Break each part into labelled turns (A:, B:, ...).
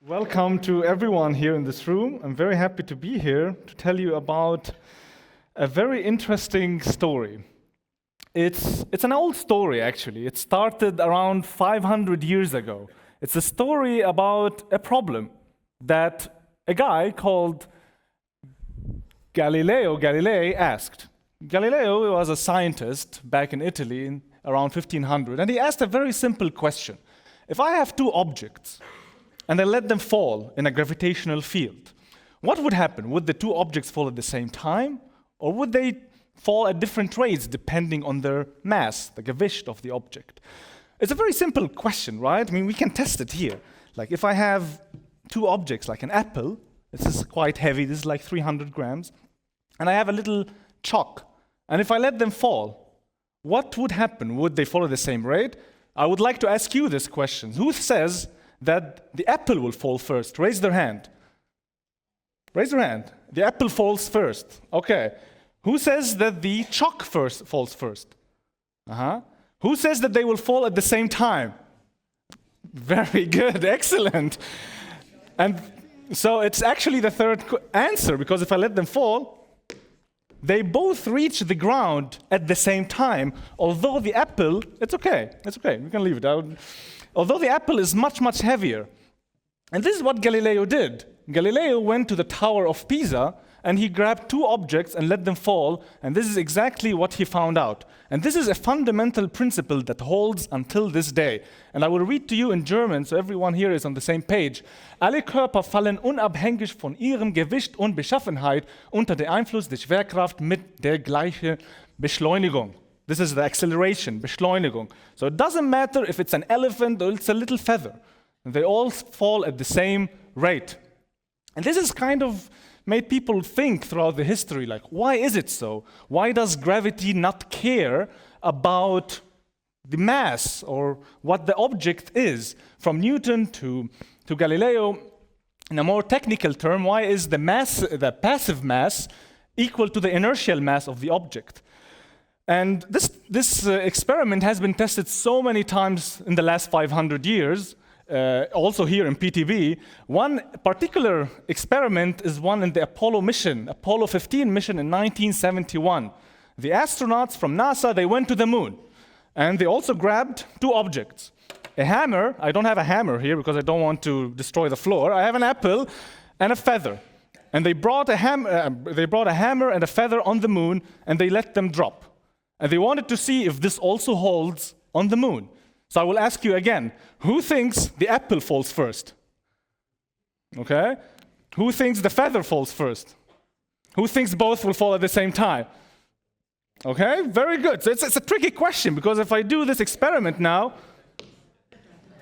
A: Welcome to everyone here in this room. I'm very happy to be here to tell you about a very interesting story. It's an old story, actually. It started around 500 years ago. It's a story about a problem that a guy called Galileo Galilei asked. Galileo was a scientist back in Italy in around 1500, and he asked a very simple question. If I have two objects, and I let them fall in a gravitational field, what would happen? Would the two objects fall at the same time? Or would they fall at different rates depending on their mass, the Gewicht of the object? It's a very simple question, right? I mean, we can test it here. Like if I have two objects, like an apple, this is quite heavy, this is like 300 grams, and I have a little chalk, and if I let them fall, what would happen? Would they fall at the same rate? I would like to ask you this question. Who says that the apple will fall first? Raise their hand. Raise your hand. The apple falls first. Okay. Who says that the chalk falls first? Who says that they will fall at the same time? Very good. Excellent. And so it's actually the third answer, because if I let them fall, they both reach the ground at the same time, although the apple, it's okay, we can leave it. Although the apple is much, much heavier. And this is what Galileo did. Galileo went to the Tower of Pisa, and he grabbed two objects and let them fall, and this is exactly what he found out. And this is a fundamental principle that holds until this day. And I will read to you in German, so everyone here is on the same page. Alle Körper fallen unabhängig von ihrem Gewicht und Beschaffenheit unter den Einfluss der Schwerkraft mit der gleichen Beschleunigung. This is the acceleration, Beschleunigung. So it doesn't matter if it's an elephant or it's a little feather. They all fall at the same rate. And this has kind of made people think throughout the history, like, why is it so? Why does gravity not care about the mass or what the object is? From Newton to Galileo, in a more technical term, why is the passive mass equal to the inertial mass of the object? And this experiment has been tested so many times in the last 500 years, also here in PTB. One particular experiment is one in the Apollo 15 mission in 1971. The astronauts from NASA, they went to the moon, and they also grabbed two objects. A hammer, I don't have a hammer here because I don't want to destroy the floor. I have an apple and a feather. And they brought a hammer and a feather on the moon, and they let them drop. And they wanted to see if this also holds on the moon. So I will ask you again, who thinks the apple falls first? Okay? Who thinks the feather falls first? Who thinks both will fall at the same time? Okay, very good. So it's a tricky question, because if I do this experiment now,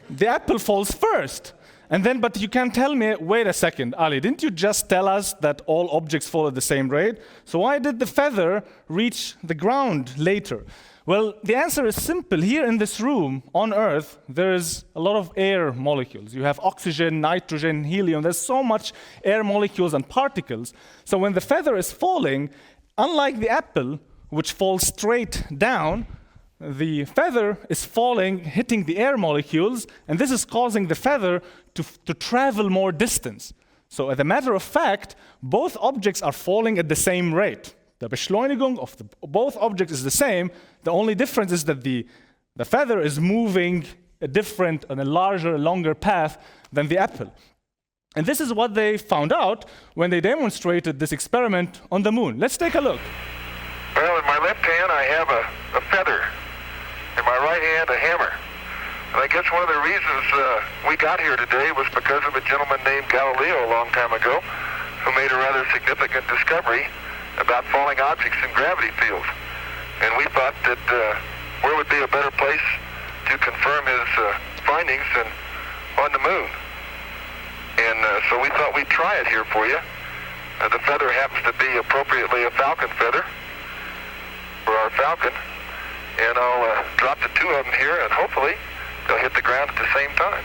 A: the apple falls first. And then, but you can tell me, wait a second, Ali, didn't you just tell us that all objects fall at the same rate? So why did the feather reach the ground later? Well, the answer is simple. Here in this room, on Earth, there is a lot of air molecules. You have oxygen, nitrogen, helium. There's so much air molecules and particles. So when the feather is falling, unlike the apple, which falls straight down, the feather is falling, hitting the air molecules, and this is causing the feather to travel more distance. So as a matter of fact, both objects are falling at the same rate. The Beschleunigung of both objects is the same. The only difference is that the feather is moving a larger, longer path than the apple. And this is what they found out when they demonstrated this experiment on the moon. Let's take a look.
B: Well, in my left hand I have a feather. In my right hand, a hammer. And I guess one of the reasons we got here today was because of a gentleman named Galileo a long time ago, who made a rather significant discovery about falling objects in gravity fields. And we thought that where would be a better place to confirm his findings than on the moon. And so we thought we'd try it here for you. The feather happens to be appropriately a falcon feather for our falcon. And I'll drop the two of them here, and hopefully they'll hit the ground at the same time.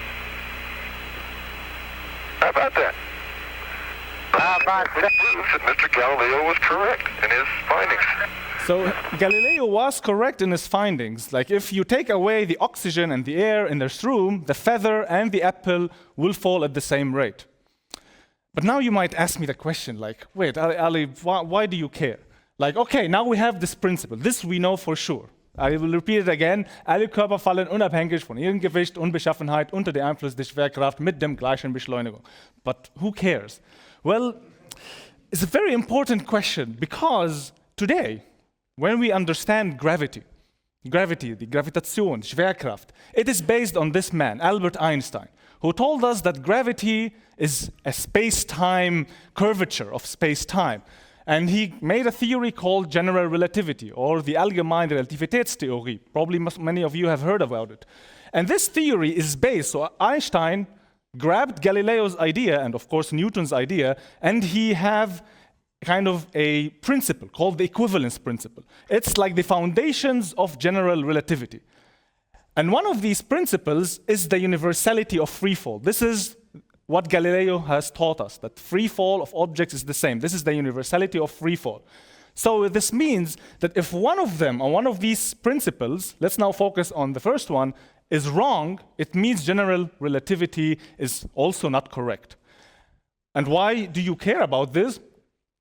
B: How about that? It proves that Mr. Galileo was correct in his findings.
A: So Galileo was correct in his findings. Like if you take away the oxygen and the air in this room, the feather and the apple will fall at the same rate. But now you might ask me the question, like, wait, Ali, why do you care? Like, okay, now we have this principle. This we know for sure. I will repeat it again. Alle Körper fallen unabhängig von ihrem Gewicht und Beschaffenheit unter dem Einfluss der Schwerkraft mit dem gleichen Beschleunigung. But who cares? Well, it's a very important question because today, when we understand gravity, the Gravitation, Schwerkraft, it is based on this man, Albert Einstein, who told us that gravity is a space-time curvature of space-time. And he made a theory called general relativity, or the allgemeine Relativitätstheorie. Probably many of you have heard about it. And this theory is based, so Einstein grabbed Galileo's idea, and of course Newton's idea, and he have kind of a principle called the equivalence principle. It's like the foundations of general relativity. And one of these principles is the universality of free fall. This is what Galileo has taught us, that free fall of objects is the same. This is the universality of free fall. So this means that if one of them, or one of these principles, let's now focus on the first one, is wrong, it means general relativity is also not correct. And why do you care about this?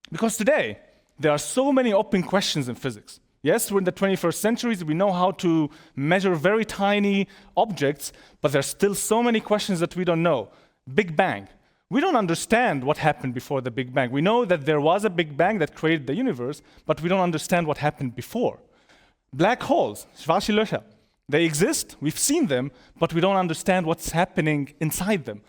A: Because today, there are so many open questions in physics. Yes, we're in the 21st century, we know how to measure very tiny objects, but there's still so many questions that we don't know. Big Bang. We don't understand what happened before the Big Bang. We know that there was a Big Bang that created the universe, but we don't understand what happened before. Black holes, schwarze Löcher, they exist, we've seen them, but we don't understand what's happening inside them.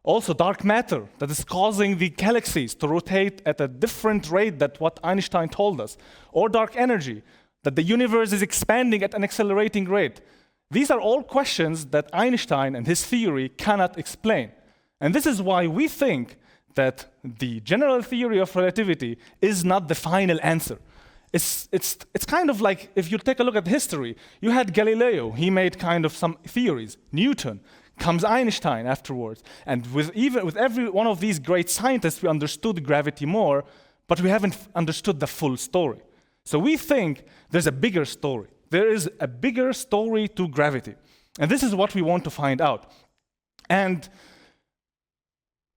A: Also dark matter, that is causing the galaxies to rotate at a different rate than what Einstein told us. Or dark energy, that the universe is expanding at an accelerating rate. These are all questions that Einstein and his theory cannot explain. And this is why we think that the general theory of relativity is not the final answer. It's kind of like, if you take a look at history, you had Galileo, he made kind of some theories. Newton, comes Einstein afterwards. And with every one of these great scientists, we understood gravity more, but we haven't understood the full story. So we think there's a bigger story. There is a bigger story to gravity. And this is what we want to find out. And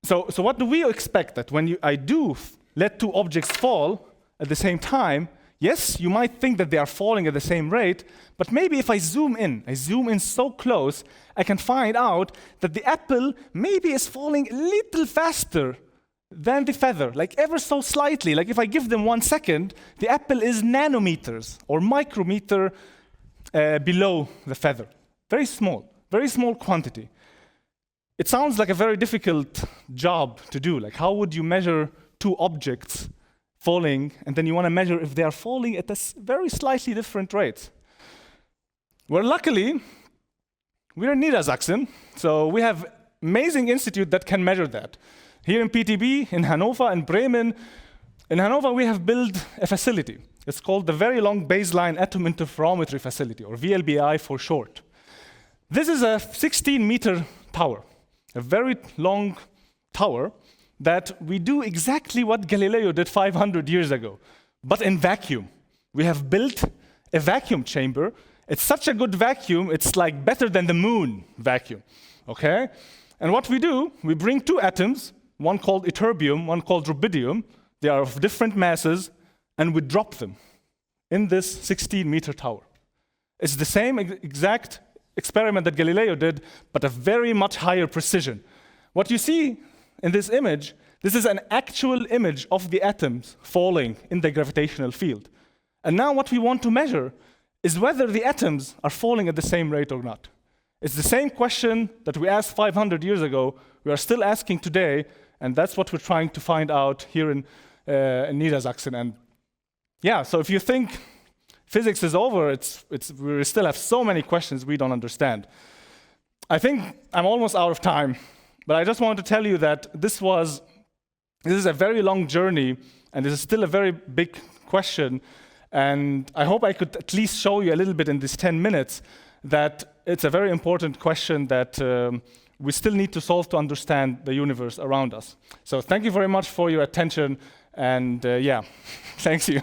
A: so what do we expect? That when I do let two objects fall at the same time, yes, you might think that they are falling at the same rate, but maybe if I zoom in so close, I can find out that the apple maybe is falling a little faster than the feather, like ever so slightly. Like if I give them 1 second, the apple is nanometers or micrometer below the feather. Very small quantity. It sounds like a very difficult job to do. Like how would you measure two objects falling, and then you want to measure if they are falling at a very slightly different rate? Well, luckily, we're in Niedersachsen, so we have amazing institute that can measure that. Here in PTB, in Hannover, and Bremen, in Hannover we have built a facility. It's called the Very Long Baseline Atom Interferometry Facility, or VLBI for short. This is a 16-meter tower, a very long tower that we do exactly what Galileo did 500 years ago, but in vacuum. We have built a vacuum chamber. It's such a good vacuum, it's like better than the moon vacuum, okay? And what we do, we bring two atoms, one called ytterbium, one called rubidium. They are of different masses, and we drop them in this 16-meter tower. It's the same exact experiment that Galileo did, but a very much higher precision. What you see in this image, this is an actual image of the atoms falling in the gravitational field. And now what we want to measure is whether the atoms are falling at the same rate or not. It's the same question that we asked 500 years ago, we are still asking today, and that's what we're trying to find out here in Niedersachsen. And yeah, so if you think physics is over, we still have so many questions we don't understand. I think I'm almost out of time, but I just wanted to tell you that this is a very long journey, and this is still a very big question. And I hope I could at least show you a little bit in these 10 minutes that it's a very important question that we still need to solve to understand the universe around us. So thank you very much for your attention, and yeah, thanks you.